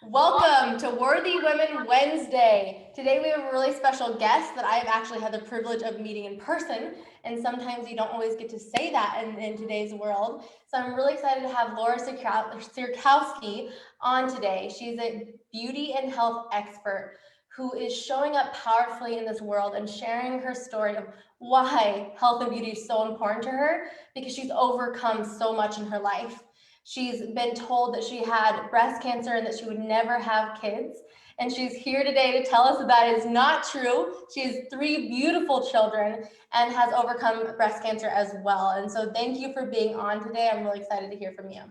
Welcome to Worthy Women Wednesday. Today we have a really special guest that I've actually had the privilege of meeting in person, and sometimes you don't always get to say that in today's world. So I'm really excited to have Laura Seirakowski on today. She's a beauty and health expert who is showing up powerfully in this world and sharing her story of why health and beauty is so important to her, because she's overcome so much in her life. She's been told that she had breast cancer and that she would never have kids. And she's here today to tell us that is not true. She has 3 beautiful children and has overcome breast cancer as well. And so thank you for being on today. I'm really excited to hear from you.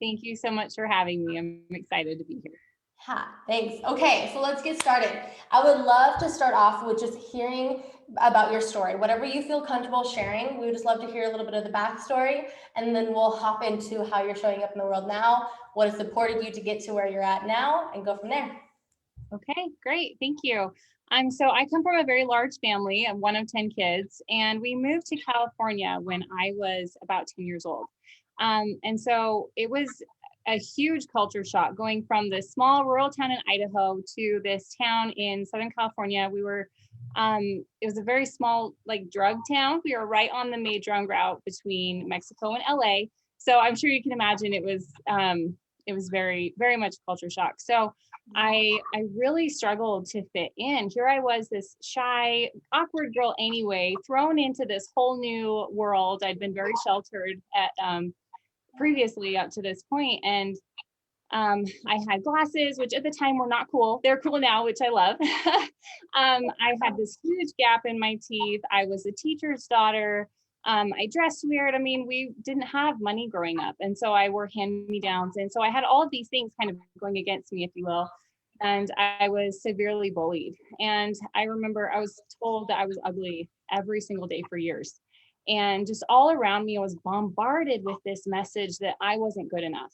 Thank you so much for having me. I'm excited to be here. Thanks. Okay, so let's get started. I would love to start off with just hearing about your story. Whatever you feel comfortable sharing, we would just love to hear a little bit of the backstory, and then we'll hop into how you're showing up in the world now, what has supported you to get to where you're at now, and go from there. Okay, great. Thank you. So I come from a very large family. I'm one of 10 kids, and we moved to California when I was about 10 years old. And so it was a huge culture shock going from this small rural town in Idaho to this town in Southern California. It was a very small, like, drug town. We were right on the major drug route between Mexico and LA. So I'm sure you can imagine it was very, very much culture shock. So I really struggled to fit in. Here I was, this shy, awkward girl anyway, thrown into this whole new world. I'd been very sheltered at previously up to this point, and I had glasses, which at the time were not cool. They're cool now, which I love. I had this huge gap in my teeth. I was a teacher's daughter. I dressed weird. I mean, we didn't have money growing up, and so I wore hand-me-downs, and so I had all of these things kind of going against me, if you will. And I was severely bullied. And I remember I was told that I was ugly every single day for years. And just all around me, I was bombarded with this message that I wasn't good enough.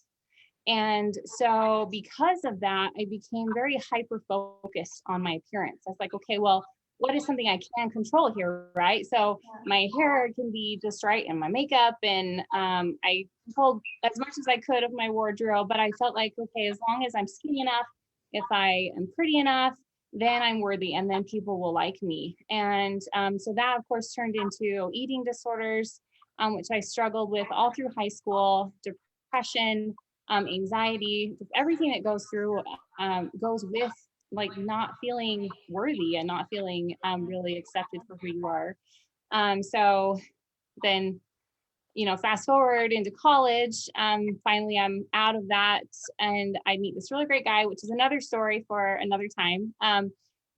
And so because of that, I became very hyper focused on my appearance. I was like, okay, well, what is something I can control here, right? So my hair can be just right, and my makeup, and I controlled as much as I could of my wardrobe, but I felt like, okay, as long as I'm skinny enough, if I am pretty enough, then I'm worthy, and then people will like me. And so that, of course, turned into eating disorders, which I struggled with all through high school, depression, anxiety, everything that goes with, like, not feeling worthy and not feeling really accepted for who you are. So then, fast forward into college, finally I'm out of that, and I meet this really great guy, which is another story for another time.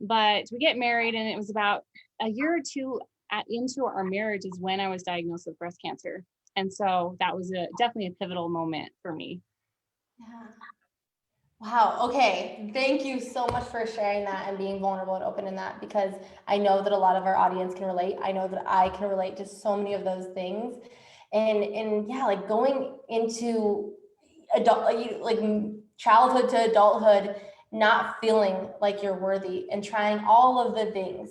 But we get married, and it was about a year or two into our marriage is when I was diagnosed with breast cancer. And so that was definitely a pivotal moment for me. Yeah. Wow. Okay. Thank you so much for sharing that and being vulnerable and open in that, because I know that a lot of our audience can relate. I know that I can relate to so many of those things. And yeah, like going into like childhood to adulthood, not feeling like you're worthy and trying all of the things,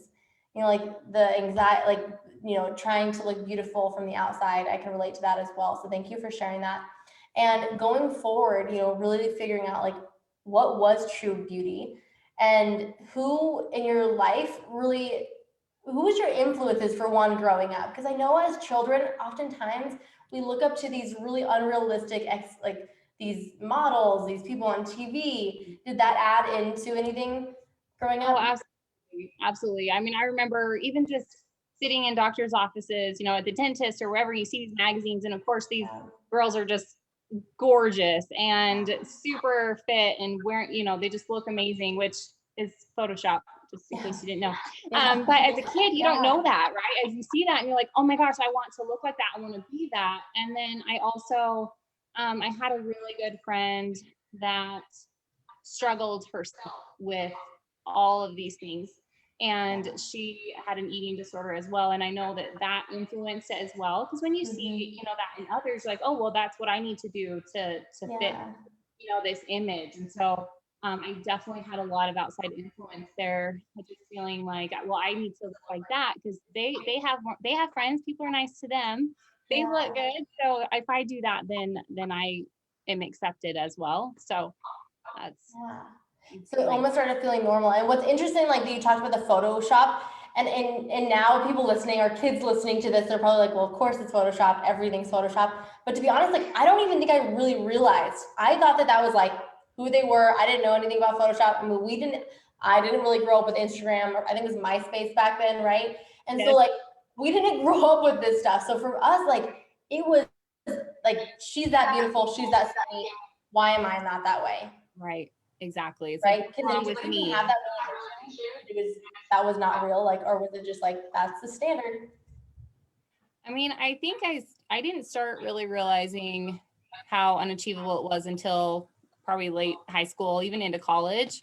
like the anxiety, like, trying to look beautiful from the outside. I can relate to that as well. So thank you for sharing that. And going forward, really figuring out like what was true beauty, and who in your life really, who was your influences for one growing up? Because I know as children, oftentimes we look up to these really unrealistic like these models, these people on TV. Did that add into anything growing up? Oh, absolutely. Absolutely. I mean, I remember even just sitting in doctor's offices, at the dentist or wherever, you see these magazines, and of course these girls are just gorgeous and super fit and wearing, they just look amazing, which is Photoshop, just in case you didn't know. But as a kid, you don't know that, right? As you see that and you're like, oh my gosh, I want to look like that. I want to be that. And then I also, I had a really good friend that struggled herself with all of these things. And she had an eating disorder as well. And I know that influenced it as well. Because when you see, that in others, you're like, oh, well, that's what I need to do to fit, this image. And so I definitely had a lot of outside influence there. Just feeling like, well, I need to look like that, because they have friends, people are nice to them, they look good. So if I do that, then I am accepted as well. So That's Yeah. it's So it like, almost started feeling normal. And what's interesting, like you talked about the Photoshop, and now people listening, or kids listening to this, they're probably like, well, of course it's Photoshop, everything's Photoshop. But to be honest, like I don't even think I really realized. I thought that that was like who they were. I didn't know anything about Photoshop. I mean, I didn't really grow up with Instagram, or I think it was MySpace back then, right? And so yes, like we didn't grow up with this stuff. So for us, like it was like, she's that beautiful, she's that stunning. Why am I not that way? right, exactly. It's like, Right? what's Can wrong you with even me? have that realization? It was, that was not real, like, or was it just like that's the standard? I mean, I think I didn't start really realizing how unachievable it was until probably late high school, even into college.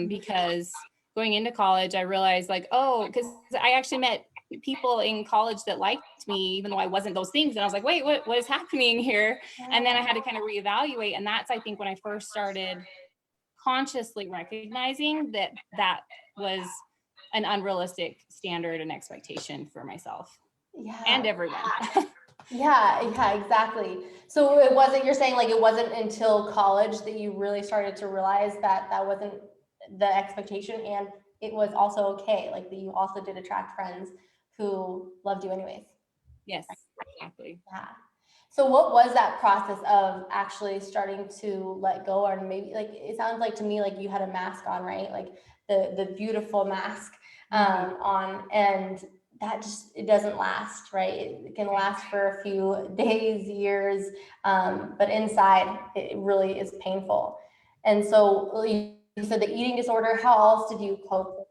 Because going into college, I realized like, oh, because I actually met people in college that liked me, even though I wasn't those things. And I was like, wait, what is happening here? And then I had to kind of reevaluate. And that's, I think, when I first started consciously recognizing that that was an unrealistic standard and expectation for myself and Yeah. everyone. Yeah, exactly. So it wasn't, you're saying like it wasn't until college that you really started to realize that that wasn't the expectation, and it was also okay, like that you also did attract friends who loved you anyways. Yes, exactly. Yeah. So what was that process of actually starting to let go? Or maybe like it sounds like to me like you had a mask on, right? Like the beautiful mask on, and that just, it doesn't last, right? It can last for a few days, years, but inside it really is painful. And so you said the eating disorder. How else did you cope with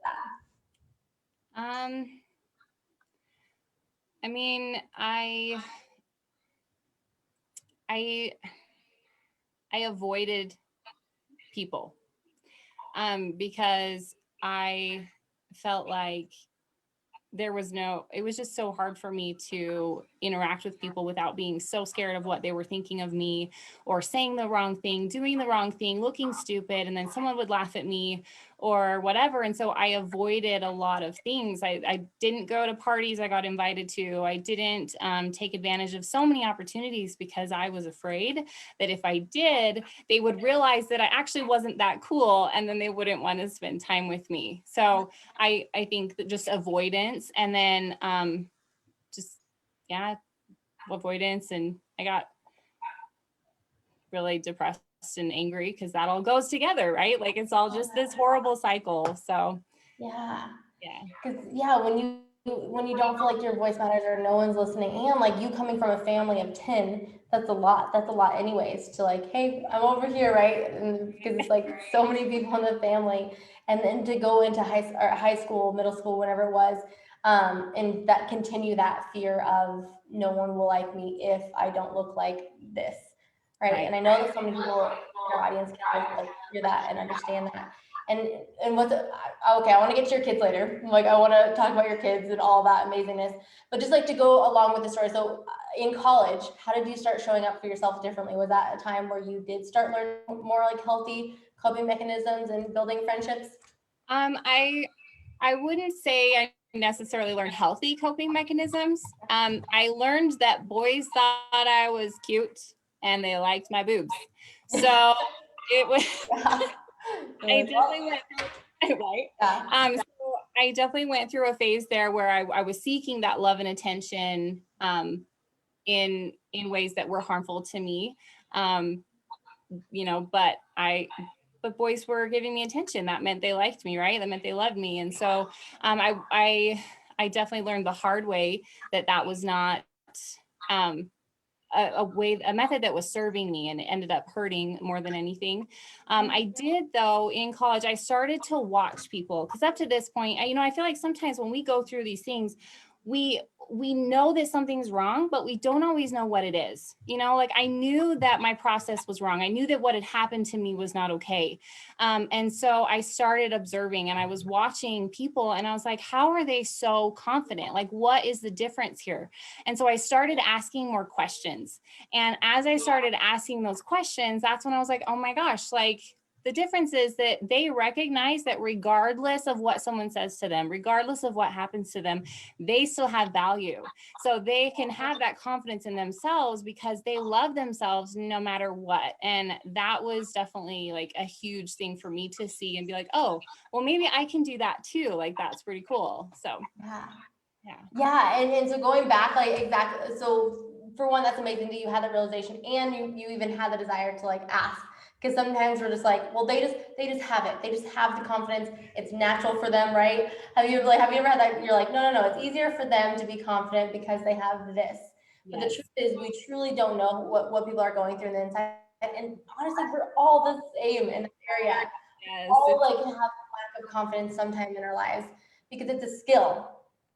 that? Um, I mean, I I avoided people because I felt like it was just so hard for me to interact with people without being so scared of what they were thinking of me, or saying the wrong thing, doing the wrong thing, looking stupid, and then someone would laugh at me or whatever. And so I avoided a lot of things. I didn't go to parties I got invited to. I didn't take advantage of so many opportunities because I was afraid that if I did, they would realize that I actually wasn't that cool, and then they wouldn't want to spend time with me. So I think that just avoidance, and then just, yeah, avoidance. And I got really depressed and angry because that all goes together, right? Like it's all just this horrible cycle. So Yeah. yeah. Because yeah, when you don't feel like your voice matters or no one's listening, and like you coming from a family of 10, that's a lot. That's a lot anyways, to like, hey, I'm over here, right? And because it's like so many people in the family, and then to go into high school, middle school, whatever it was, and that continue that fear of no one will like me if I don't look like this, right? Right. And I know that so many people in our audience can like hear that and understand that. And and what's okay, I want to get to your kids later. Like I want to talk about your kids and all that amazingness, but just like to go along with the story. So in college, how did you start showing up for yourself differently? Was that a time where you did start learning more like healthy coping mechanisms and building friendships? I wouldn't say I necessarily learned healthy coping mechanisms. I learned that boys thought I was cute and they liked my boobs. So it was, I definitely went through, right? Yeah. So I definitely went through a phase there where I was seeking that love and attention in ways that were harmful to me. You know, but boys were giving me attention. That meant they liked me, right? That meant they loved me. And so I definitely learned the hard way that that was not um, a method that was serving me, and it ended up hurting more than anything. I did though in college, I started to watch people, because up to this point, I feel like sometimes when we go through these things, we know that something's wrong, but we don't always know what it is. Like I knew that my process was wrong. I knew that what had happened to me was not okay. And so I started observing, and I was watching people, and I was like, how are they so confident? Like, what is the difference here? And so I started asking more questions. And as I started asking those questions, that's when I was like, oh my gosh, like The difference is that they recognize that regardless of what someone says to them, regardless of what happens to them, they still have value. So they can have that confidence in themselves because they love themselves no matter what. And that was definitely like a huge thing for me to see and be like, oh, well, maybe I can do that too. Like, that's pretty cool. So Yeah. yeah. Yeah, and so going back, like exactly, so for one, that's amazing that you had the realization and you even had the desire to like ask. Because sometimes we're just like, well, they just have it. They just have the confidence. It's natural for them, right? Have you ever had that? You're like, no, it's easier for them to be confident because they have this. But the Yes. truth is we truly don't know what people are going through in the inside. And honestly, we're all the same in that area. Yes. All like have a lack of confidence sometime in our lives because it's a skill,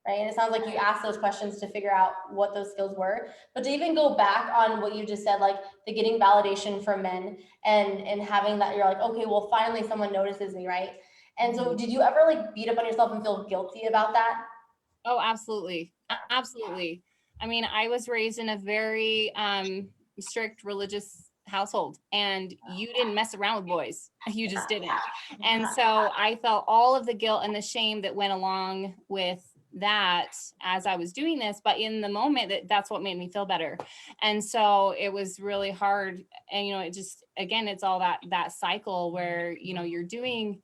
right? And it sounds like you asked those questions to figure out what those skills were. But to even go back on what you just said, like the getting validation from men and having that, you're like, okay, well, finally someone notices me, right? And so did you ever like beat up on yourself and feel guilty about that? Oh, absolutely. Absolutely. I mean, I was raised in a very strict religious household, and you didn't mess around with boys. You just didn't. And so I felt all of the guilt and the shame that went along with that as I was doing this, but in the moment that's what made me feel better. And so it was really hard. And it just, again, it's all that cycle where you're doing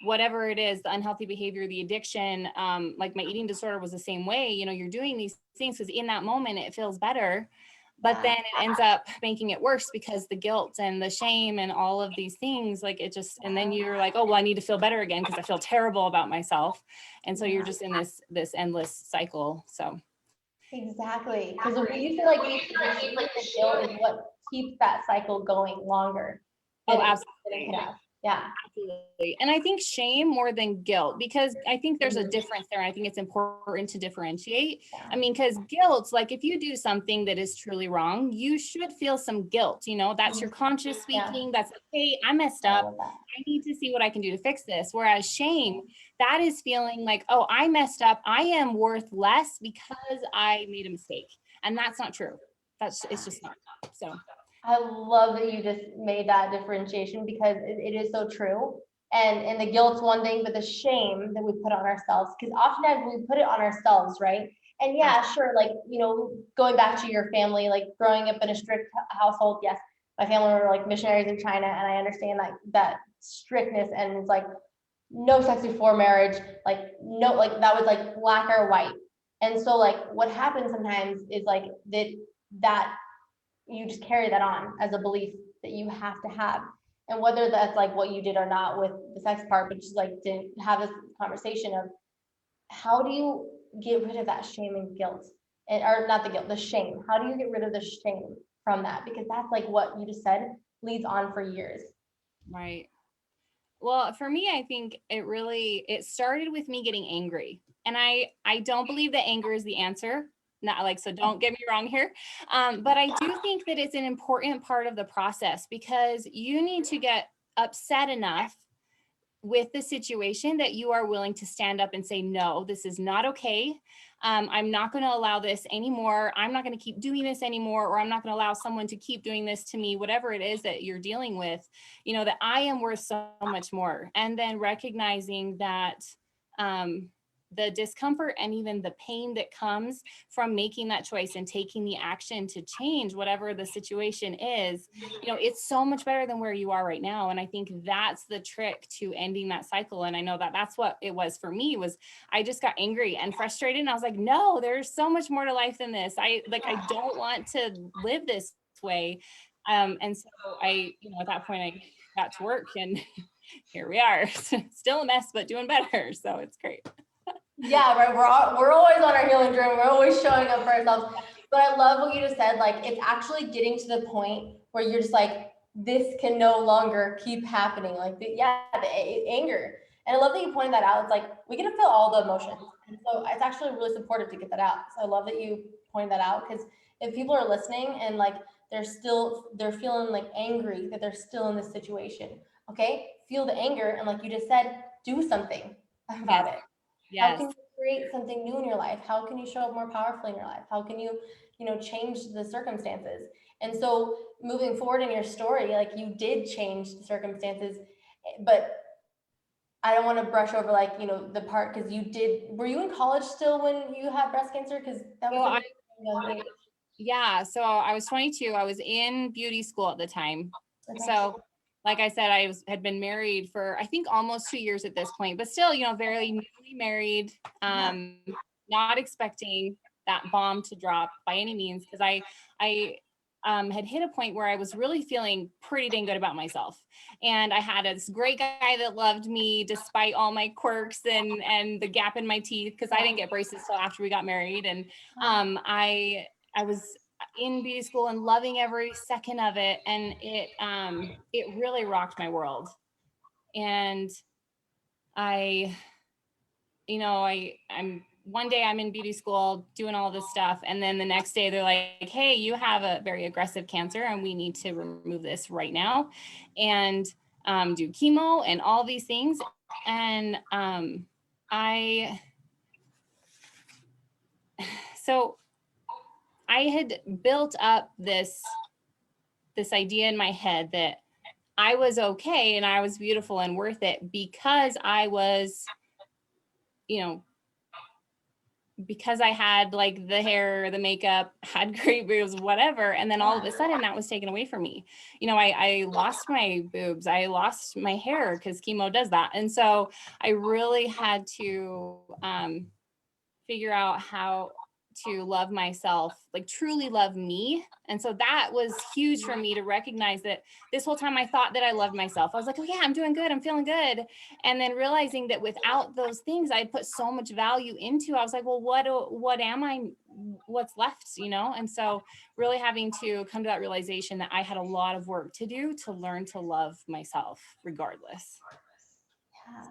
whatever it is, the unhealthy behavior, the addiction, like my eating disorder was the same way. You're doing these things because in that moment it feels better, but then it ends up making it worse because the guilt and the shame and all of these things, like it just, and then you're like, oh, well, I need to feel better again because I feel terrible about myself. And so you're just in this endless cycle. So Exactly. Because we feel like the shame and the guilt is what keeps that cycle going longer oh, than it absolutely. could have. Yeah. Absolutely. And I think shame more than guilt, because I think there's a difference there. I think it's important to differentiate. I mean, because guilt, like if you do something that is truly wrong, you should feel some guilt. That's your conscious speaking. That's like, hey, I messed I up. love that. I need to see what I can do to fix this. Whereas shame, that is feeling like, oh, I messed up. I am worth less because I made a mistake. And that's not true. It's just not. So I love that you just made that differentiation because it is so true. And the guilt's one thing, but the shame that we put on ourselves, because oftentimes we put it on ourselves, right? And yeah, sure, like, going back to your family, like growing up in a strict household, yes, my family were like missionaries in China, and I understand that strictness, and it's like no sex before marriage, like no, like that was like black or white. And so like what happens sometimes is like that you just carry that on as a belief that you have to have. And whether that's like what you did or not with the sex part, but just like to have this conversation of how do you get rid of that shame and guilt, or not the guilt, the shame. How do you get rid of the shame from that? Because that's like what you just said leads on for years. right. Well, for me, I think it started with me getting angry. And I don't believe that anger is the answer. Not like, so don't get me wrong here. But I do think that it's an important part of the process, because you need to get upset enough with the situation that you are willing to stand up and say, no, this is not okay. I'm not going to allow this anymore. I'm not going to keep doing this anymore, or I'm not going to allow someone to keep doing this to me, whatever it is that you're dealing with, that I am worth so much more. And then recognizing that the discomfort and even the pain that comes from making that choice and taking the action to change whatever the situation is, it's so much better than where you are right now. And I think that's the trick to ending that cycle. And I know that that's what it was for me. Was I just got angry and frustrated, and I was like, no, there's so much more to life than this. I don't want to live this way. And so at that point I got to work, and here we are. Still a mess, but doing better. So it's great. Yeah, right. We're always on our healing journey. We're always showing up for ourselves. But I love what you just said. Like it's actually getting to the point where you're just like, this can no longer keep happening. Like the anger. And I love that you pointed that out. It's like we get to feel all the emotions. And so it's actually really supportive to get that out. So I love that you pointed that out, because if people are listening and like they're feeling like angry that they're still in this situation. Okay, feel the anger, and like you just said, do something about Yes. it. How Yes. can you create something new in your life? How can you show up more powerfully in your life? How can you, change the circumstances? And so moving forward in your story, like you did change the circumstances, but I don't want to brush over like, you know, the part, because were you in college still when you had breast cancer? Because that was like a young age. Yeah, so I was 22. I was in beauty school at the time. Okay. So, like I said, had been married for I think almost 2 years at this point, but still, you know, very newly married, not expecting that bomb to drop by any means, because I had hit a point where I was really feeling pretty dang good about myself, and I had this great guy that loved me despite all my quirks and the gap in my teeth, because I didn't get braces till after we got married, and I was in beauty school and loving every second of it. And it really rocked my world. And I'm one day I'm in beauty school doing all this stuff. And then the next day they're like, hey, you have a very aggressive cancer and we need to remove this right now and do chemo and all these things. And so I had built up this idea in my head that I was okay and I was beautiful and worth it because I was, you know, because I had like the hair, the makeup, had great boobs, whatever. And then all of a sudden that was taken away from me. You know, I lost my boobs, I lost my hair because chemo does that. And so I really had to figure out how to love myself, like truly love me. And so that was huge for me to recognize that this whole time I thought that I loved myself. I was like, oh yeah, I'm doing good, I'm feeling good. And then realizing that without those things I put so much value into, I was like, well, what am I, what's left, you know? And so really having to come to that realization that I had a lot of work to do to learn to love myself regardless. Yeah.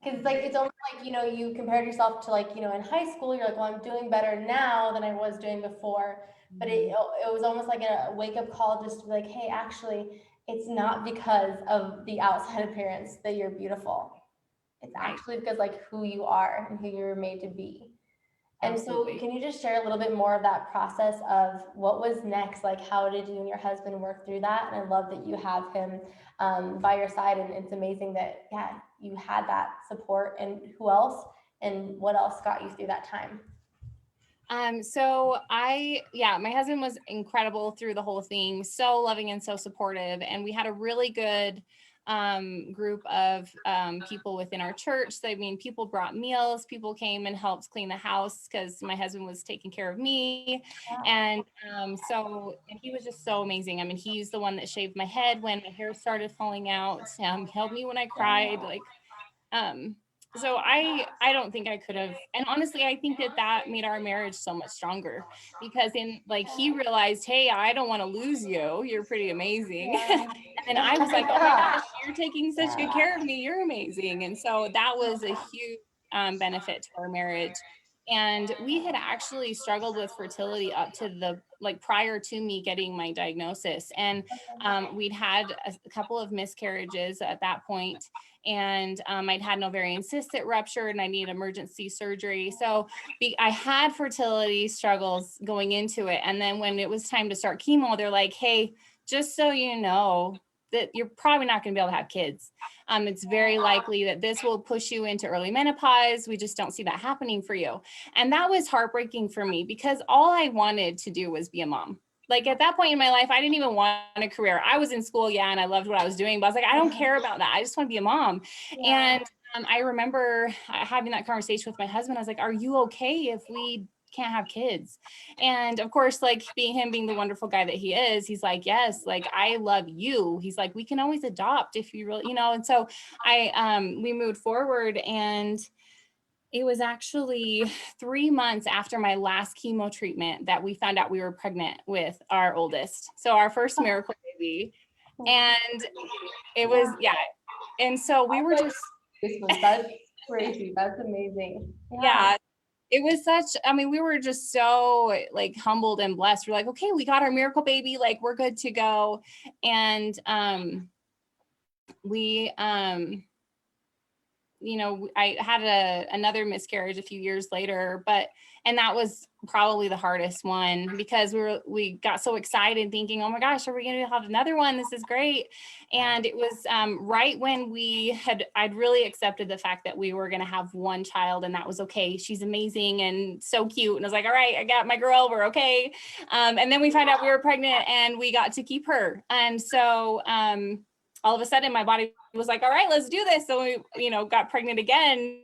Because like it's almost like, you know, you compared yourself to like, you know, in high school, you're like, well, I'm doing better now than I was doing before. But it was almost like a wake-up call just to be like, hey, actually, it's not because of the outside appearance that you're beautiful. It's actually because like who you are and who you're made to be. And Absolutely. so can you just share a little bit more of that process of what was next? Like, how did you and your husband work through that? And I love that you have him by your side. And it's amazing that, yeah, you had that support. And who else and what else got you through that time? So my husband was incredible through the whole thing, so loving and so supportive. And we had a really good group of people within our church. So, I mean, people brought meals, people came and helped clean the house because my husband was taking care of me. And and he was just so amazing. I mean, he's the one that shaved my head when my hair started falling out, helped me when I cried, so I don't think I could have, and honestly, I think that made our marriage so much stronger because he realized, hey, I don't want to lose you. You're pretty amazing. And I was like, oh my gosh, you're taking such good care of me. You're amazing. And so that was a huge benefit to our marriage. And we had actually struggled with fertility up to prior to me getting my diagnosis. And we'd had a couple of miscarriages at that point. And I'd had an ovarian cyst that ruptured and I needed emergency surgery. So I had fertility struggles going into it. And then when it was time to start chemo, they're like, hey, just so you know that you're probably not going to be able to have kids. It's very likely that this will push you into early menopause. We just don't see that happening for you. And that was heartbreaking for me because all I wanted to do was be a mom. Like at that point in my life, I didn't even want a career. I was in school, and I loved what I was doing, but I was like, I don't care about that. I just want to be a mom. Yeah. And I remember having that conversation with my husband. I was like, are you okay if we can't have kids? And of course, like being the wonderful guy that he is, he's like, yes, like I love you. He's like, we can always adopt if you really, and so we moved forward, and it was actually 3 months after my last chemo treatment that we found out we were pregnant with our oldest. So our first miracle baby. And it was, And so we were just. That's crazy. That's amazing. Yeah. It was we were just so humbled and blessed. We're like, okay, we got our miracle baby. Like we're good to go. And I had another miscarriage a few years later, and that was probably the hardest one because we got so excited thinking, oh my gosh, are we going to have another one? This is great. And it was right when I'd really accepted the fact that we were going to have one child, and that was okay. She's amazing and so cute. And I was like, all right, I got my girl, we're okay. And then we found out we were pregnant and we got to keep her. And so all of a sudden my body was like, all right, let's do this. So we, got pregnant again.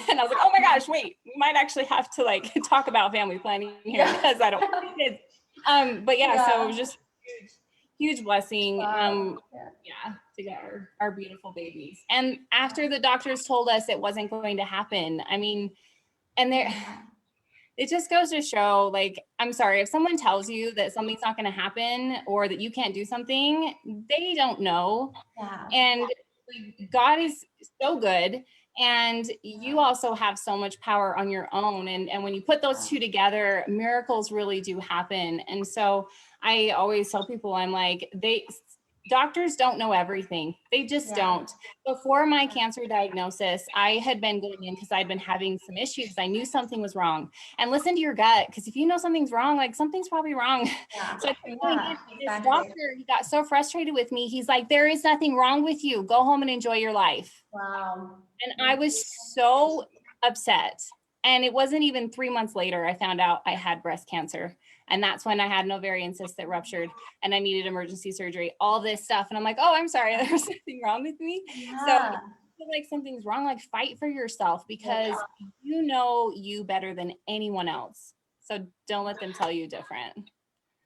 And I was like, oh my gosh, wait, we might actually have to like talk about family planning here because I don't want kids. But yeah, so it was just huge blessing. To get our beautiful babies. And after the doctors told us it wasn't going to happen, I mean, and it just goes to show, like, I'm sorry, if someone tells you that something's not going to happen or that you can't do something, they don't know. Yeah. And like, God is so good. And you also have so much power on your own. And when you put those two together, miracles really do happen. And so I always tell people, I'm like, doctors don't know everything. They just don't. Before my cancer diagnosis, I had been going in because I'd been having some issues. I knew something was wrong. And listen to your gut, because if you know something's wrong, like something's probably wrong. So this doctor, he got so frustrated with me. He's like, there is nothing wrong with you. Go home and enjoy your life. Wow. And I was so upset. And it wasn't even 3 months later, I found out I had breast cancer. And that's when I had an ovarian cyst that ruptured and I needed emergency surgery, all this stuff. And I'm like, oh, I'm sorry, there's something wrong with me. So I feel like something's wrong, like fight for yourself because you know you better than anyone else. So don't let them tell you different.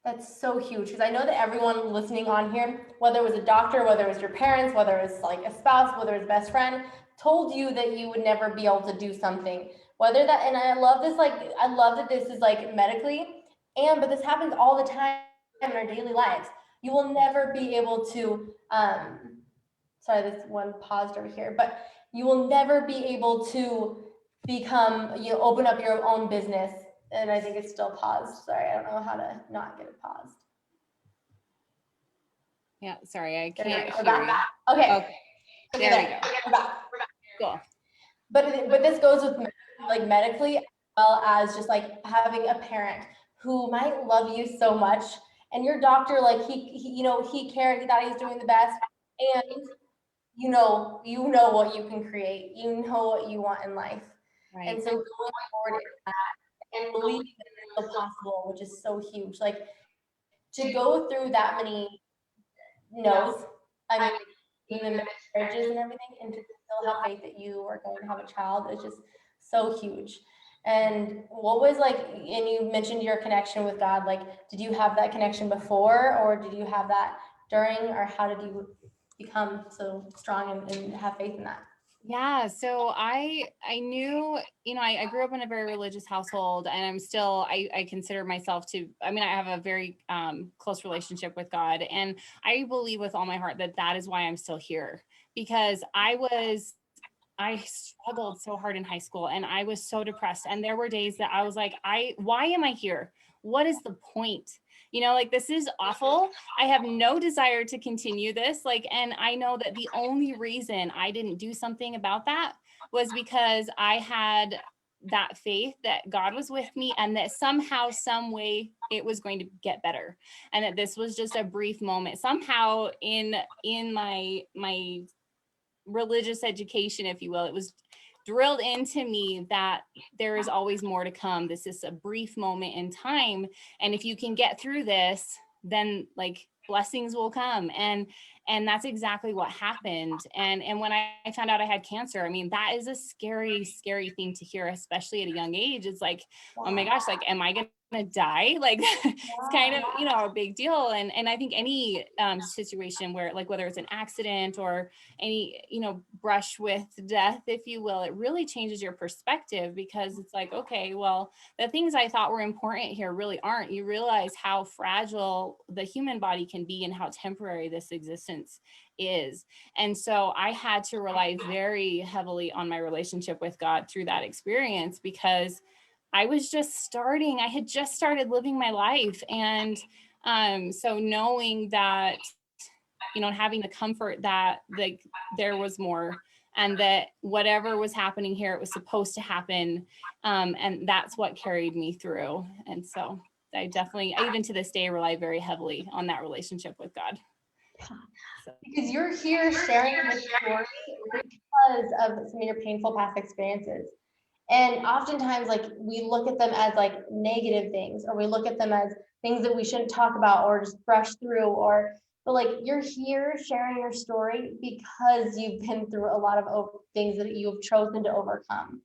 That's so huge because I know that everyone listening on here, whether it was a doctor, whether it was your parents, whether it was like a spouse, whether it was a best friend, told you that you would never be able to do something. Whether that, and I love this, like, I love that this is like medically, but this happens all the time in our daily lives. You will never be able to, sorry, this one paused over here, but you will never be able to open up your own business. And I think it's still paused. Sorry, I don't know how to not get it paused. Yeah, sorry, I can't hear you. Okay. There we go. We're back. Cool. But this goes with like medically as well as just like having a parent who might love you so much, and your doctor, like he cared, he thought he was doing the best, and you know what you can create, you know what you want in life, right. And so going forward in that and believing that it's possible, which is so huge, like to go through that many no's, I mean, even the marriages and everything, and to still have faith that you are going to have a child is just so huge. And what was like, and you mentioned your connection with God, like, did you have that connection before, or did you have that during, or how did you become so strong and have faith in that? Yeah, so I knew, I grew up in a very religious household, and I'm still, I consider myself I have a very close relationship with God, and I believe with all my heart that is why I'm still here, because I struggled so hard in high school and I was so depressed. And there were days that I was like, why am I here? What is the point? Like, this is awful. I have no desire to continue this. Like, and I know that the only reason I didn't do something about that was because I had that faith that God was with me and that somehow, some way it was going to get better. And that this was just a brief moment. Somehow in my religious education, if you will, it was drilled into me that there is always more to come. This is a brief moment in time, and if you can get through this, then like blessings will come. And that's exactly what happened. And when I found out I had cancer, I mean, that is a scary thing to hear, especially at a young age. It's like, oh my gosh, like, am I gonna die? Like, it's kind of, a big deal. And I think any situation where, like, whether it's an accident or any, brush with death, if you will, it really changes your perspective, because it's like, okay, well, the things I thought were important here really aren't. You realize how fragile the human body can be and how temporary this existence is. And so I had to rely very heavily on my relationship with God through that experience, because I had just started living my life. And so knowing that, and having the comfort that like there was more, and that whatever was happening here, it was supposed to happen. And that's what carried me through. And so I even to this day, rely very heavily on that relationship with God. So. Because you're here sharing this story because of some of your painful past experiences. And oftentimes, like, we look at them as like negative things, or we look at them as things that we shouldn't talk about or just brush through, but like, you're here sharing your story because you've been through a lot of things that you've chosen to overcome.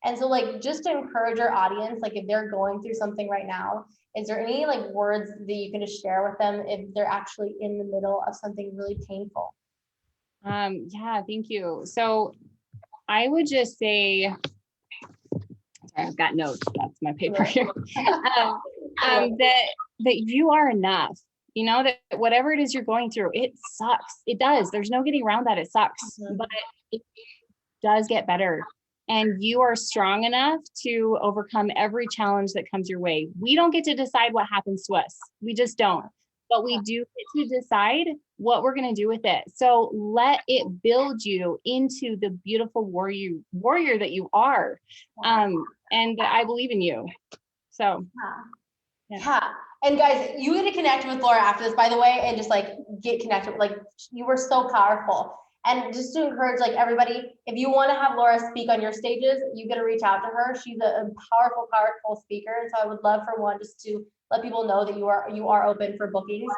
And so, like, just to encourage our audience, like, if they're going through something right now, is there any like words that you can just share with them if they're actually in the middle of something really painful? Yeah, thank you. So I would just say, I've got notes, that's my paper here, that you are enough. You know, that whatever it is you're going through, it sucks. It does. There's no getting around that. It sucks, but it does get better. And you are strong enough to overcome every challenge that comes your way. We don't get to decide what happens to us. We just don't. But we do get to decide what we're going to do with it. So let it build you into the beautiful warrior that you are. And I believe in you. So. Yeah. And guys, you get to connect with Laura after this, by the way, and just like get connected. Like, you were so powerful. And just to encourage like everybody, if you want to have Laura speak on your stages, you got to reach out to her. She's a powerful speaker. And so I would love for one just to let people know that you are open for bookings.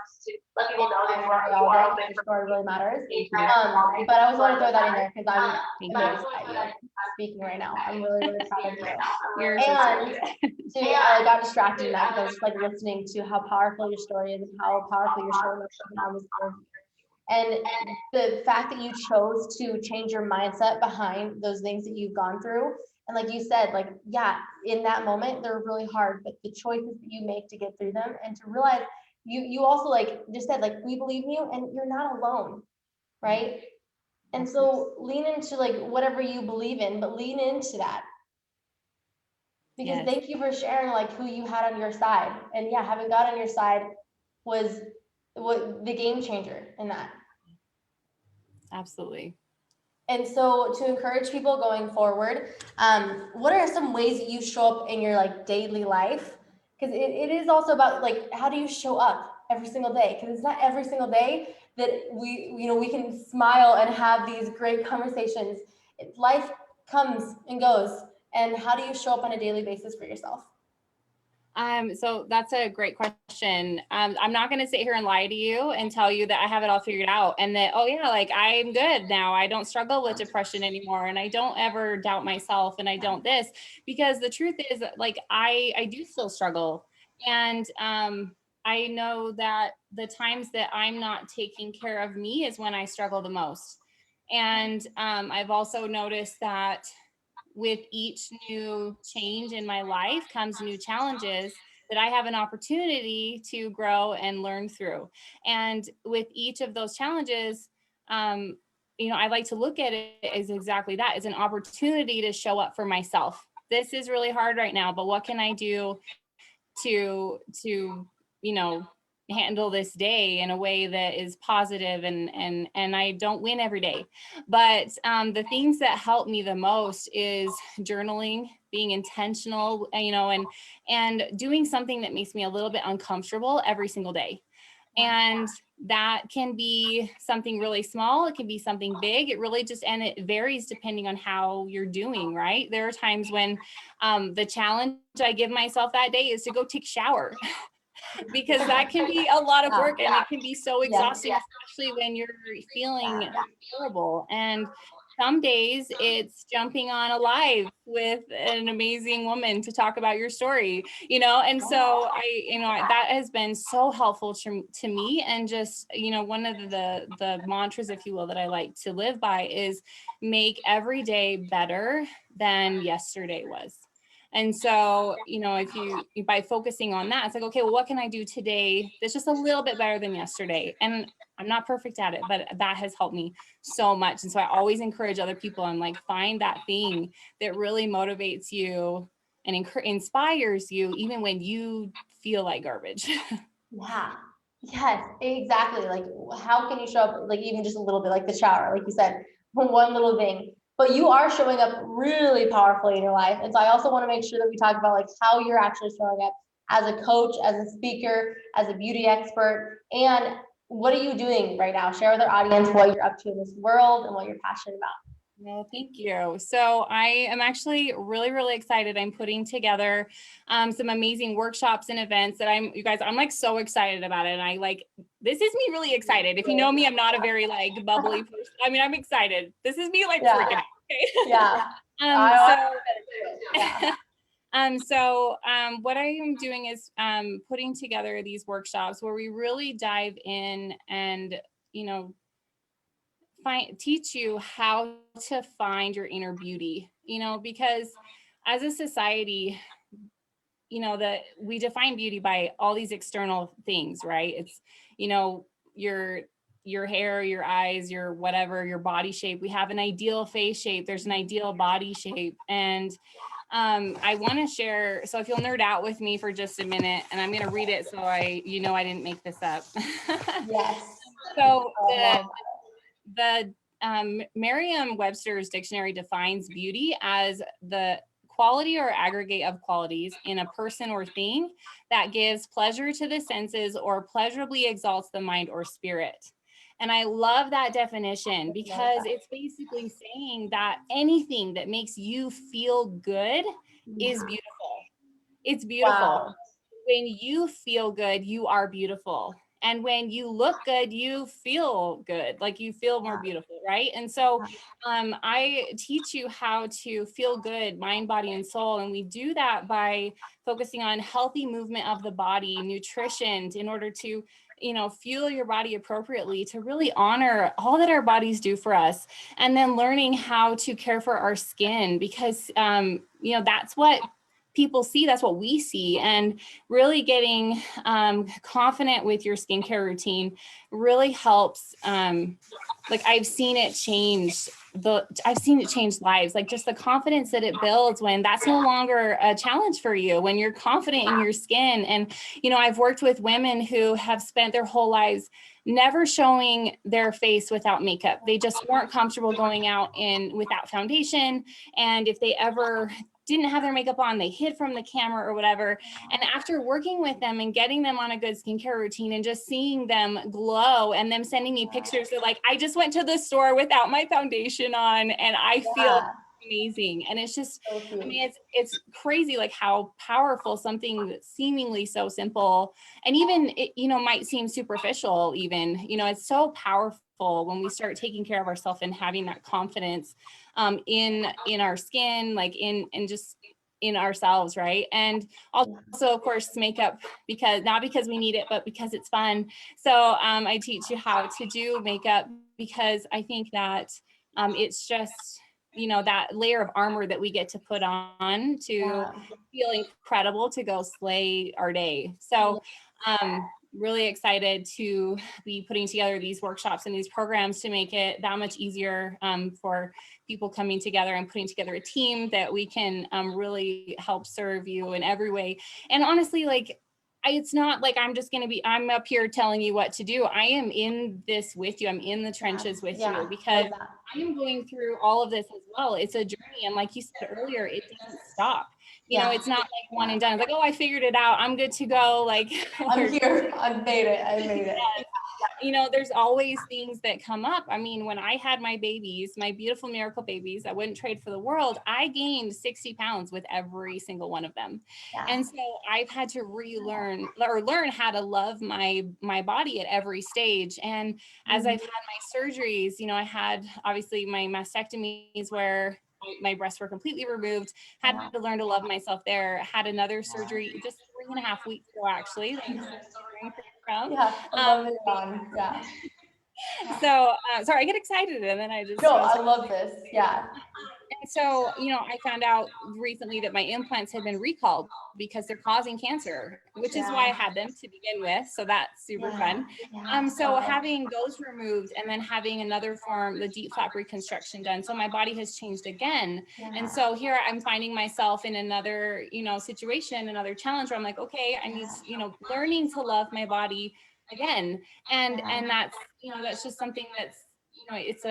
Let people know that you are open. Your story really matters. But I always want to throw that in there because I'm amazed at you speaking right now. I'm really, really proud of you. I got distracted in that because I was just like listening to how powerful your story is and how powerful your story was. And the fact that you chose to change your mindset behind those things that you've gone through. And like you said, like, yeah, in that moment, they're really hard, but the choices that you make to get through them and to realize you also like just said, like, we believe in you and you're not alone, right? And so lean into like whatever you believe in, but lean into that. Because thank you for sharing like who you had on your side. And yeah, having God on your side was the game changer in that. Absolutely. And so to encourage people going forward, what are some ways that you show up in your like daily life? Because it is also about like, how do you show up every single day? Because it's not every single day that we can smile and have these great conversations. Life comes and goes. And how do you show up on a daily basis for yourself? So that's a great question. I'm not going to sit here and lie to you and tell you that I have it all figured out and that, oh yeah, like I'm good now. I don't struggle with depression anymore. And I don't ever doubt myself and I don't this, because the truth is like, I do still struggle. And, I know that the times that I'm not taking care of me is when I struggle the most. And, I've also noticed that with each new change in my life comes new challenges that I have an opportunity to grow and learn through. And with each of those challenges, I like to look at it as exactly that, as an opportunity to show up for myself. This is really hard right now, but what can I do to handle this day in a way that is positive, and I don't win every day, but the things that help me the most is journaling, being intentional, and doing something that makes me a little bit uncomfortable every single day. And that can be something really small. It can be something big. It really and it varies depending on how you're doing, right? There are times when the challenge I give myself that day is to go take a shower. Because that can be a lot of work and it can be so exhausting, especially when you're feeling horrible. And some days it's jumping on a live with an amazing woman to talk about your story, and so that has been so helpful to me. And just, one of the mantras, if you will, that I like to live by is make every day better than yesterday was. And so, if by focusing on that, it's like, okay, well, what can I do today that's just a little bit better than yesterday? And I'm not perfect at it, but that has helped me so much. And so I always encourage other people, and like, find that thing that really motivates you and inspires you, even when you feel like garbage. Yeah. Yes, exactly. Like, how can you show up, like, even just a little bit, like the shower, like you said, one little thing. But you are showing up really powerfully in your life. And so I also want to make sure that we talk about like how you're actually showing up as a coach, as a speaker, as a beauty expert, and what are you doing right now? Share with our audience what you're up to in this world and what you're passionate about. Well, thank you. So I am actually really, really excited. I'm putting together some amazing workshops and events that I'm like so excited about it. And I like, this is me really excited. If you know me, I'm not a very like bubbly person. I mean, I'm excited. This is me like freaking out. Okay? Yeah. What I am doing is putting together these workshops where we really dive in and, you know, teach you how to find your inner beauty, you know, because as a society, you know, that we define beauty by all these external things, right? It's, you know, your hair, your eyes, your whatever, your body shape. We have an ideal face shape. There's an ideal body shape. And I want to share, so if you'll nerd out with me for just a minute, and I'm going to read it so I didn't make this up. Yes. So the Merriam-Webster's dictionary defines beauty as the quality or aggregate of qualities in a person or thing that gives pleasure to the senses or pleasurably exalts the mind or spirit. And I love that definition because it's basically saying that anything that makes you feel good is beautiful. It's beautiful. Wow. When you feel good, you are beautiful. And when you look good, you feel good, like you feel more beautiful, right? And so I teach you how to feel good, mind, body, and soul. And we do that by focusing on healthy movement of the body, nutrition, in order to, you know, fuel your body appropriately, to really honor all that our bodies do for us. And then learning how to care for our skin, because, you know, that's what people see, that's what we see. And really getting confident with your skincare routine really helps. Like I've seen it change lives, like just the confidence that it builds when that's no longer a challenge for you, when you're confident in your skin. And, you know, I've worked with women who have spent their whole lives never showing their face without makeup. They just weren't comfortable going out without foundation. And if they ever didn't have their makeup on, they hid from the camera or whatever. And after working with them and getting them on a good skincare routine and just seeing them glow and them sending me pictures, they're like, I just went to the store without my foundation on and I feel amazing. And it's just, I mean, it's crazy like how powerful something that's seemingly so simple and even, it, you know, might seem superficial even, you know, it's so powerful when we start taking care of ourselves and having that confidence in our skin, like in just in ourselves, right? And also, of course, makeup, because not because we need it, but because it's fun. So I teach you how to do makeup because I think that it's just, you know, that layer of armor that we get to put on to feel incredible, to go slay our day. So really excited to be putting together these workshops and these programs to make it that much easier for people coming together and putting together a team that we can really help serve you in every way. And honestly, like, it's not like I'm up here telling you what to do. I am in this with you. I'm in the trenches with you because I am going through all of this as well. It's a journey. And like you said earlier, it doesn't stop. You know, it's not like one and done. It's like, oh, I figured it out. I'm good to go. Like, I'm here. I made it. You know, there's always things that come up. I mean, when I had my babies, my beautiful miracle babies, I wouldn't trade for the world. I gained 60 pounds with every single one of them. And so I've had to relearn or learn how to love my body at every stage. And as I've had my surgeries, you know, I had obviously my mastectomies where my breasts were completely removed, had to learn to love myself there, had another surgery just 3.5 weeks ago, actually. So sorry, I get excited and then I just I love this. And so, you know, I found out recently that my implants had been recalled because they're causing cancer, which is why I had them to begin with. So that's super fun. So having those removed and then having another form, the deep flap reconstruction done. So my body has changed again. And so here I'm finding myself in another, you know, situation, another challenge where I'm like, okay, I need, you know, learning to love my body again. And that's, you know, that's just something that's, it's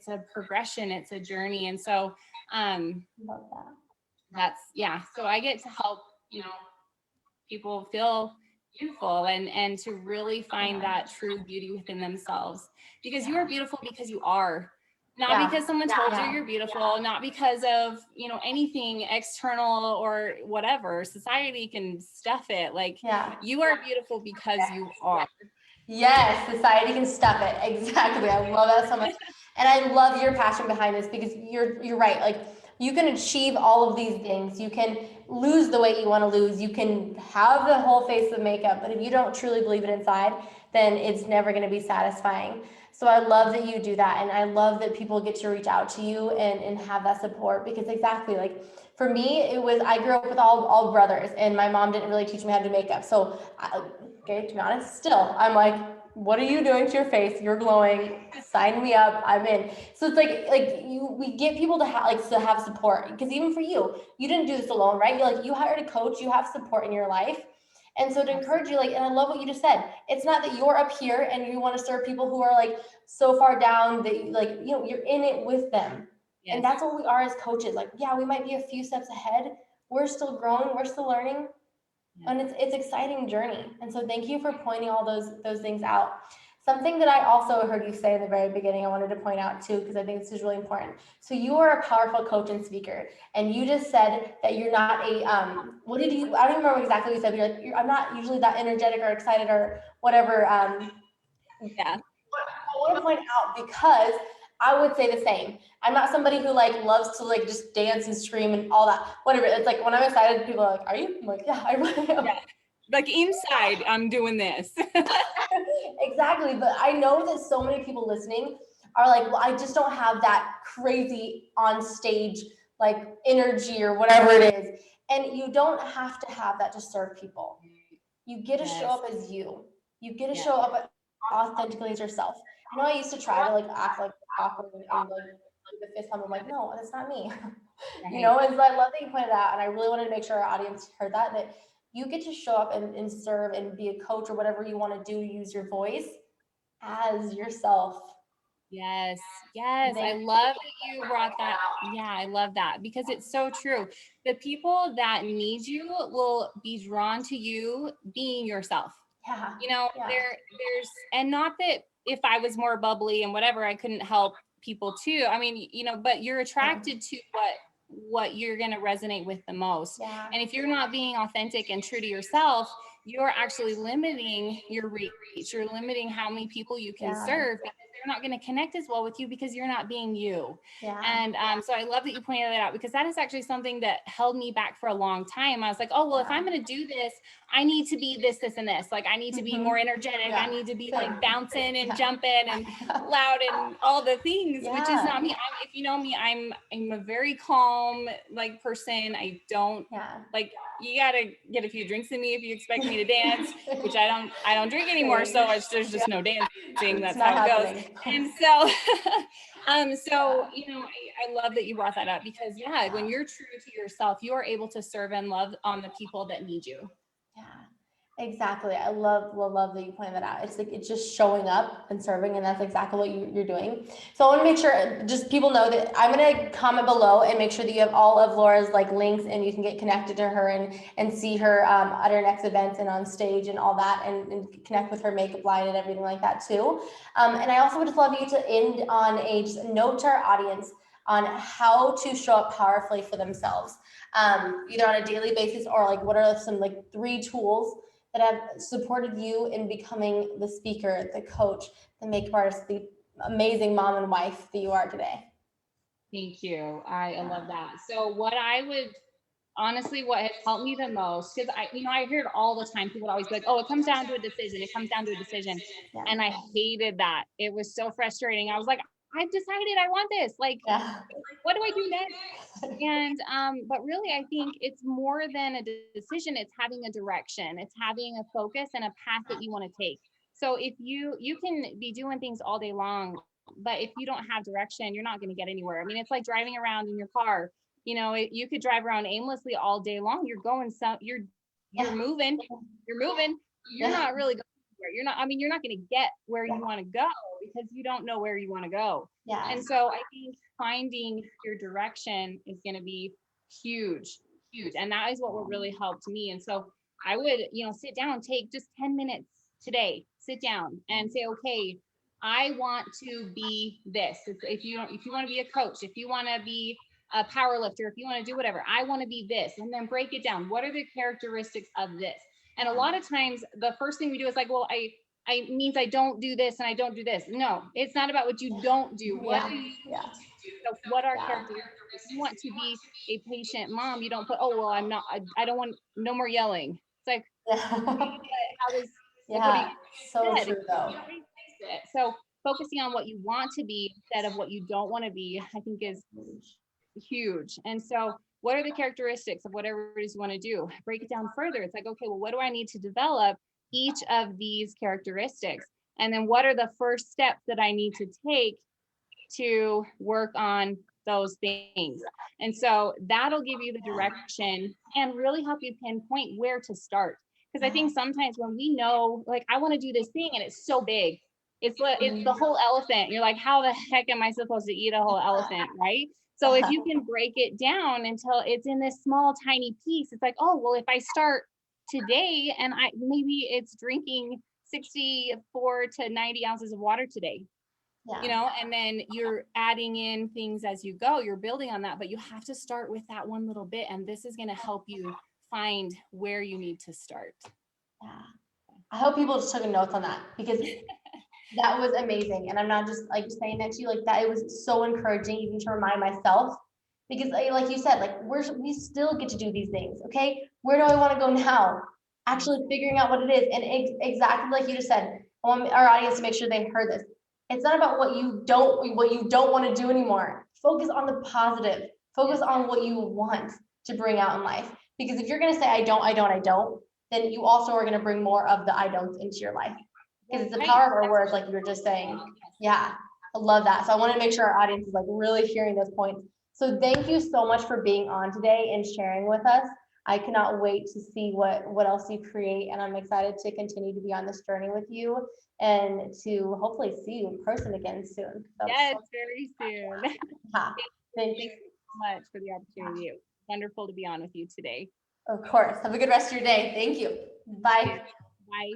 a progression, it's a journey. And so, Love that. that's, yeah. So I get to help, people feel beautiful and to really find that true beauty within themselves, because you are beautiful because you are, not because someone told you you're beautiful, not because of, anything external or whatever. Society can stuff it. Like, you are beautiful because you are. Yes, society can stuff it. Exactly. I love that so much. And I love your passion behind this, because you're right. Like, you can achieve all of these things. You can lose the weight you want to lose. You can have the whole face of makeup, but if you don't truly believe it inside, then it's never going to be satisfying. So I love that you do that. And I love that people get to reach out to you and have that support, because exactly, like, for me, I grew up with all brothers, and my mom didn't really teach me how to do makeup. So okay, to be honest, still, I'm like, what are you doing to your face? You're glowing. Sign me up. I'm in. So it's we get people to have support, because even for you, you didn't do this alone, right? You hired a coach. You have support in your life. And so to encourage you, and I love what you just said. It's not that you're up here and you want to serve people who are so far down that you're in it with them. Yes. And that's what we are as coaches. We might be a few steps ahead. We're still growing. We're still learning. And it's exciting journey. And so thank you for pointing all those things out. Something that I also heard you say in the very beginning, I wanted to point out too, because I think this is really important. So you are a powerful coach and speaker, and you just said that you're not I don't even remember exactly what you said, but I'm not usually that energetic or excited or whatever. Yeah. I want to point out, because I would say the same. I'm not somebody who loves to just dance and scream and all that. Whatever. It's when I'm excited, people are like, "Are you?" I'm like, "Yeah, I really am." Yeah. Like inside, I'm doing this. Exactly. But I know that so many people listening are like, "Well, I just don't have that crazy on stage energy or whatever it is." And you don't have to have that to serve people. You get to show up as you. You get to show up authentically as yourself. I used to try to act awkward and the fist pump. I'm like, no, that's not me. And so I love that you pointed out, and I really wanted to make sure our audience heard that you get to show up and serve and be a coach or whatever you want to do, use your voice as yourself. Yes. I love that you brought that. Yeah, I love that, because it's so true. The people that need you will be drawn to you being yourself. Yeah. There's, and not that if I was more bubbly and whatever, I couldn't help people too. I mean, but you're attracted to what you're going to resonate with the most. Yeah. And if you're not being authentic and true to yourself, you're actually limiting your reach. You're limiting how many people you can serve, because they're not going to connect as well with you because you're not being you. Yeah. And so I love that you pointed that out, because that is actually something that held me back for a long time. I was like, oh, well, if I'm going to do this, I need to be this, and this. I need to be more energetic. I need to be bouncing and jumping and loud and all the things, which is not me. If you know me, I'm a very calm person. I don't you gotta get a few drinks in me if you expect me to dance, which I don't drink anymore. So there's just no dancing. That's how it goes. And so, I love that you brought that up, because when you're true to yourself, you are able to serve and love on the people that need you. Yeah, exactly. I love that you pointed that out. It's just showing up and serving, and that's exactly what you're doing. So I want to make sure just people know that I'm going to comment below and make sure that you have all of Laura's links, and you can get connected to her and see her at her next events and on stage and all that, and connect with her makeup line and everything like that too. And I also would just love you to end on a just note to our audience on how to show up powerfully for themselves, either on a daily basis or what are some 3 tools that have supported you in becoming the speaker, the coach, the makeup artist, the amazing mom and wife that you are today. Thank you. I love that. So what has helped me the most, because I hear it all the time. People always be like, oh, it comes down to a decision. It comes down to a decision. Yeah. And I hated that. It was so frustrating. I was like, I've decided I want this. What do I do next? And, but really, I think it's more than a decision. It's having a direction. It's having a focus and a path that you want to take. So if you can be doing things all day long, but if you don't have direction, you're not going to get anywhere. I mean, it's like driving around in your car. You could drive around aimlessly all day long. You're going you're moving, you're not really going You're not, I mean, you're not going to get where you want to go because you don't know where you want to go. Yeah. And so I think finding your direction is going to be huge, huge. And that is what will really helped me. And so I would, sit down, take just 10 minutes today, sit down and say, okay, I want to be this. If you want to be a coach, if you want to be a power lifter, if you want to do whatever, I want to be this, and then break it down. What are the characteristics of this? And a lot of times the first thing we do is like, well, I means I don't do this and I don't do this. No, it's not about what you don't do. What do you need to do? So what are characteristics? If you want to be a patient mom, you don't put, oh, well, I'm not, I don't want no more yelling. It's like, how does, like, what do you so instead? true though. So focusing on what you want to be instead of what you don't want to be, I think is huge. And so what are the characteristics of whatever it is you want to do? Break it down further. It's like, okay, well, what do I need to develop each of these characteristics? And then what are the first steps that I need to take to work on those things? And so that'll give you the direction and really help you pinpoint where to start. Because I think sometimes when we know, like, I want to do this thing and it's so big, it's the whole elephant. You're like, how the heck am I supposed to eat a whole elephant, right? So if you can break it down until it's in this small, tiny piece, it's like, oh, well, if I start today and maybe it's drinking 64 to 90 ounces of water today, and then you're adding in things as you go, you're building on that, but you have to start with that one little bit. And this is going to help you find where you need to start. Yeah. I hope people just took notes on that because that was amazing. And I'm not just like saying that to you, like that, it was so encouraging even to remind myself, because like you said, like we still get to do these things. Okay. Where do I want to go now? Actually figuring out what it is. And exactly like you just said, I want our audience to make sure they heard this. It's not about what you don't want to do anymore. Focus on the positive, focus on what you want to bring out in life. Because if you're going to say, I don't, then you also are going to bring more of the I don'ts into your life. Because it's the power of our words, like you were just saying. Yeah, I love that. So I want to make sure our audience is like really hearing those points. So thank you so much for being on today and sharing with us. I cannot wait to see what else you create. And I'm excited to continue to be on this journey with you and to hopefully see you in person again soon. Yes, very soon. Yeah. Thank you so much for the opportunity. It was wonderful to be on with you today. Of course. Have a good rest of your day. Thank you. Bye. Bye.